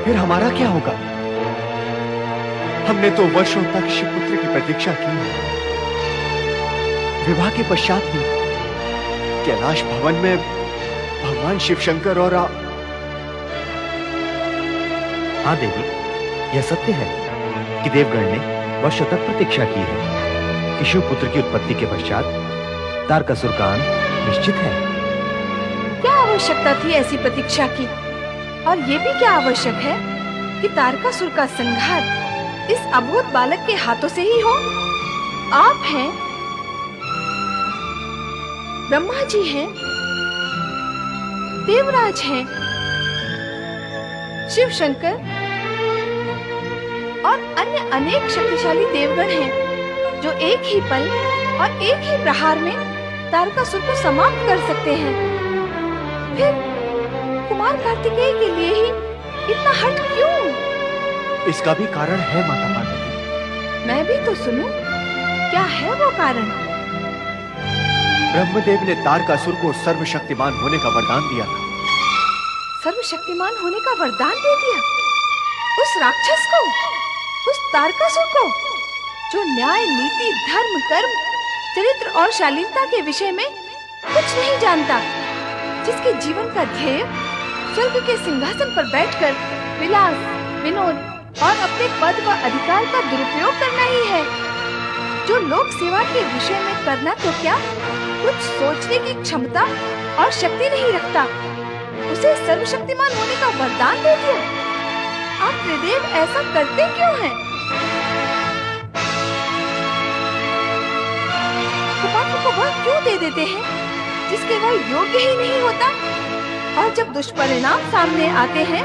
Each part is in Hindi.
फिर हमारा क्या होगा? हमने तो वर्षों तक शिवपुत्र की प्रतीक्षा की। विवाह के पश्चात ही कैलाश भवन में भगवान शिव शंकर और हाँ देवी, यह सत्य है कि देवगण ने वर्षों तक प्रतीक्षा की है कि शिवपुत्र की उत्पत्ति के पश्चात तारकासुर का अंत निश्चित है। क्या आवश्यकता थी ऐसी प्रतीक्षा की? और ये भी क्या आवश्यक है कि तारकासुर का संहार इस अबोध बालक के हाथों से ही हो? आप हैं, ब्रह्मा जी हैं, देवराज हैं, शिव शंकर और अन्य अनेक शक्तिशाली देवगण हैं जो एक ही पल और एक ही प्रहार में तारकासुर को समाप्त कर सकते हैं। फिर कुमार कार्तिकेय के लिए ही इतना हठ क्यों? इसका भी कारण है माता पार्वती। मैं भी तो सुनूं, क्या है वो कारण? ब्रह्मदेव ने तारकासुर को सर्वशक्तिमान होने का वरदान दिया था। सर्वशक्तिमान होने का वरदान दे दिया? उस राक्षस को, उस तारकासुर को, जो न्याय, नीति, धर्म, कर्म, चरित्र और शालीनता के विषय में कुछ नहीं जानता, जिसके जीवन का ध्येय स्वर्ग के सिंहासन पर बैठकर विलास, विनोद और अपने पद व अधिकार का दुरुपयोग करना ही है, जो लोक सेवा के विषय में करना तो क्या, कुछ सोचने की क्षमता और शक्ति नहीं रखता, उसे सर्वशक्तिमान होने का वरदान दे दिया। आप त्रिदेव ऐसा करते क्यों हैं? कुपात्र को वह क्यों दे देते हैं जिसके वह योग्य ही नहीं होता? और जब दुष्परिणाम सामने आते हैं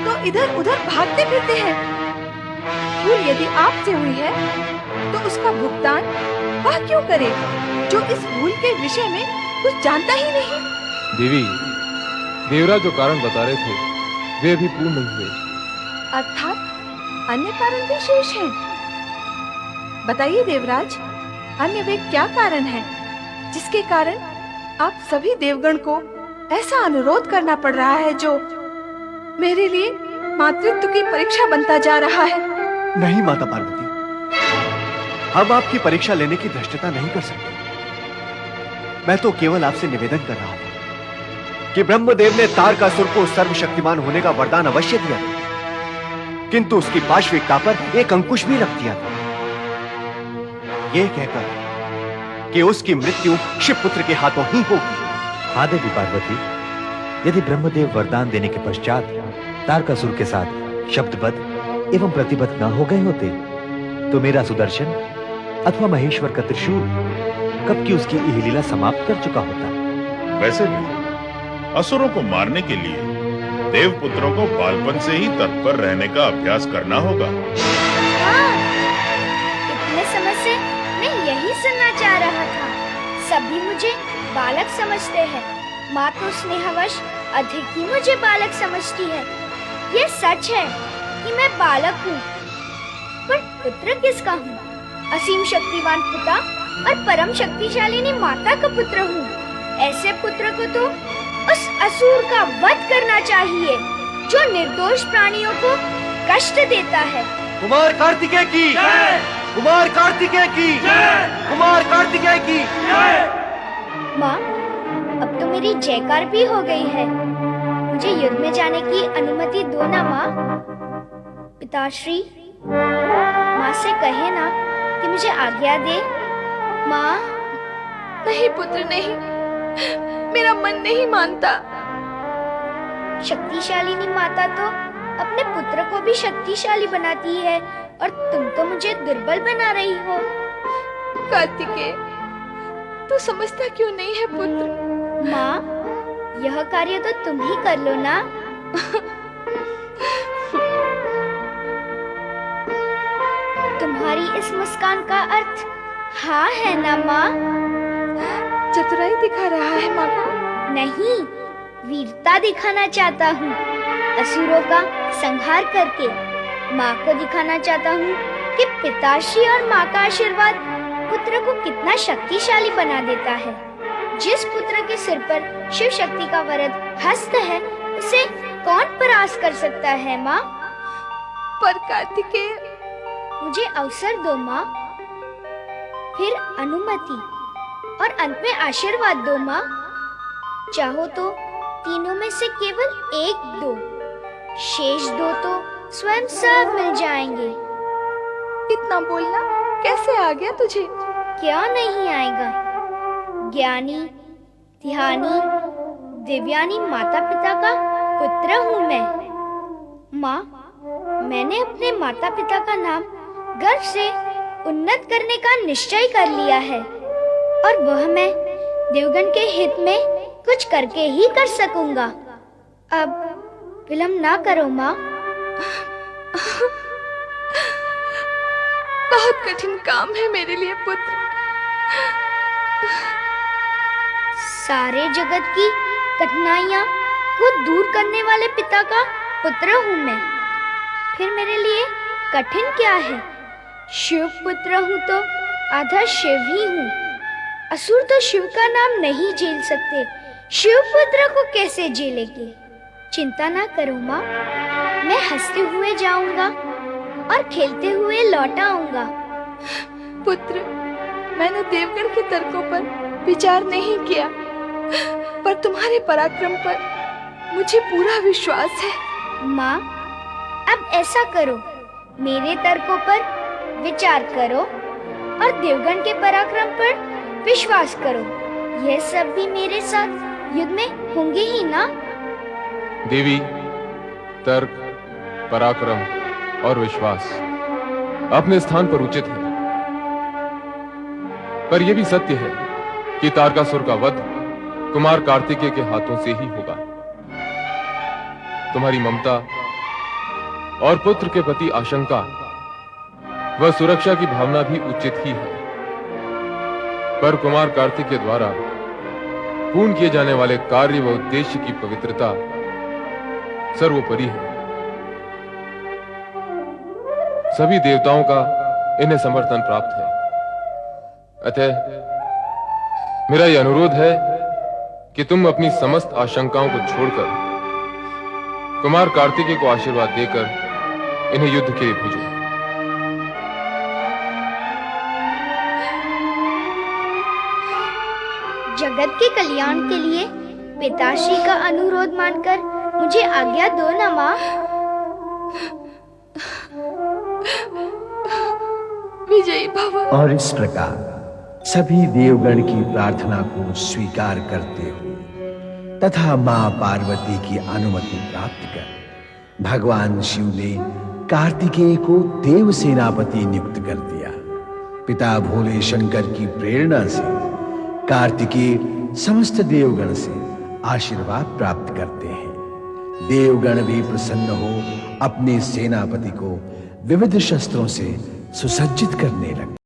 तो इधर उधर भागते फिरते हैं। भूल यदि आपसे हुई है तो उसका भुगतान वह क्यों करे जो इस भूल के विषय में कुछ जानता ही नहीं? देवी, देवराज जो कारण बता रहे थे वे अभी पूर्ण नहीं हुए। अर्थात अन्य कारण भी शेष हैं। बताइए देवराज, अन्य वे क्या कारण हैं जिसके कारण आप सभी देवगण को ऐसा अनुरोध करना पड़ रहा है जो मेरे लिए मातृत्व की परीक्षा बनता जा रहा है? नहीं माता पार्वती, हम आपकी परीक्षा लेने की धृष्टता नहीं कर सकते। मैं तो केवल आपसे निवेदन कर रहा था कि ब्रह्मदेव ने तारकासुर को सर्वशक्तिमान होने का वरदान अवश्य दिया था, किंतु उसकी पाशविकता पर एक अंकुश भी रख दिया था, यह कहकर कि उसकी मृत्यु शिवपुत्र के हाथों ही होगी। हाँ देवी पार्वती, यदि ब्रह्मदेव वरदान देने के पश्चात तारकासुर के साथ शब्दबद्ध एवं प्रतिबद्ध न हो गए होते तो मेरा सुदर्शन अथवा महेश्वर का त्रिशूल कब की उसकी यह लीला समाप्त कर चुका होता। वैसे भी असुरों को मारने के लिए देवपुत्रों को बालपन से ही तत्पर रहने का अभ्यास करना होगा। हाँ, इतने समय से मैं यही सुनना चाह रहा था। सभी मुझे बालक समझते हैं, माँ तो स्नेहवश अधिक ही मुझे बालक समझती है। ये सच है कि मैं बालक हूँ, पर पुत्र किसका हूँ? असीम शक्तिवान पिता और परम शक्तिशालिनी माता का पुत्र हूँ। ऐसे पुत्र को तो उस असुर का वध करना चाहिए जो निर्दोष प्राणियों को कष्ट देता है। कुमार कार्तिकेय की जय! कुमार कार्तिकेय की जय! कुमार कार्तिकेय की जय! माँ, अब तो मेरी जयकार भी हो गई है। मुझे युद्ध में जाने की अनुमति दो ना माँ। पिताश्री, माँ से कहे ना कि मुझे आज्ञा दे। माँ। नहीं पुत्र नहीं, मेरा मन नहीं मानता। शक्तिशालिनी माता तो अपने पुत्र को भी शक्तिशाली बनाती है और तुम तो मुझे दुर्बल बना रही हो। कार्तिकेय, तू समझता क्यों नहीं है पुत्र? माँ, यह कार्य तो तुम ही कर लो ना। तुम्हारी इस मुस्कान का अर्थ हाँ है ना माँ? चतुराई दिखा रहा है माँ को? नहीं, वीरता दिखाना चाहता हूँ। असुरों का संहार करके माँ को दिखाना चाहता हूँ कि पिताश्री और माँ का आशीर्वाद पुत्र को कितना शक्तिशाली बना देता है। जिस पुत्र के सिर पर शिव शक्ति का वरद हस्त है, उसे कौन परास्त कर सकता है माँ? पर कार्तिकेय, मुझे अवसर दो माँ, फिर अनुमति और अंत में आशीर्वाद दो माँ। चाहो तो तीनों में से केवल एक दो, शेष दो तो स्वयं सब मिल जाएंगे। इतना बोलना कैसे आ गया तुझे? क्या नहीं आएगा? ज्ञानी, ध्यानी, दिव्यानी माता पिता का पुत्र हूँ मैं। माँ, मैंने अपने माता पिता का नाम गर्व से उन्नत करने का निश्चय कर लिया है, और वह मैं देवगण के हित में कुछ करके ही कर सकूंगा। अब विलंब ना करो माँ। बहुत कठिन काम है मेरे लिए पुत्र। सारे जगत की कठिनाइयाँ को दूर करने वाले पिता का पुत्र हूँ मैं। फिर मेरे लिए कठिन क्या है? शिव पुत्र हूँ तो आधा शिव ही हूँ। असुर तो शिव का नाम नहीं झेल सकते, शिव पुत्र को कैसे झेलेंगे? चिंता ना करो माँ, मैं हंसते हुए जाऊंगा और खेलते हुए लौट आऊंगा। पुत्र, मैंने देवगण के तर्कों पर विचार नहीं किया, पर तुम्हारे पराक्रम पर मुझे पूरा विश्वास है। माँ, अब ऐसा करो, मेरे तर्कों पर विचार करो और देवगण के पराक्रम पर विश्वास करो। यह सब भी मेरे साथ युद्ध में होंगे ही ना? देवी, तर्क, पराक्रम और विश्वास अपने स्थान पर उचित है, पर यह भी सत्य है कि तारकासुर का वध कुमार कार्तिकेय के हाथों से ही होगा। तुम्हारी ममता और पुत्र के प्रति आशंका व सुरक्षा की भावना भी उचित ही है, पर कुमार कार्तिकेय द्वारा पूर्ण किए जाने वाले कार्य व उद्देश्य की पवित्रता सर्वोपरि है। सभी देवताओं का इन्हें समर्थन प्राप्त है। अतः मेरा यह अनुरोध है कि तुम अपनी समस्त आशंकाओं को छोड़कर कुमार कार्तिकेय को आशीर्वाद देकर इन्हें युद्ध के लिए भेजो। जगत के कल्याण के लिए पिताश्री का अनुरोध मानकर मुझे आज्ञा दो ना माँ। विजयी भव। और इस प्रकार सभी देवगण की प्रार्थना को स्वीकार करते हुए तथा मां पार्वती की अनुमति प्राप्त कर भगवान शिव ने कार्तिकेय को देव सेनापति नियुक्त कर दिया। पिता भोले शंकर की प्रेरणा से कार्तिकेय समस्त देवगण से आशीर्वाद प्राप्त करते हैं। देवगण भी प्रसन्न हो अपने सेनापति को विविध शस्त्रों से सुसज्जित करने लगे।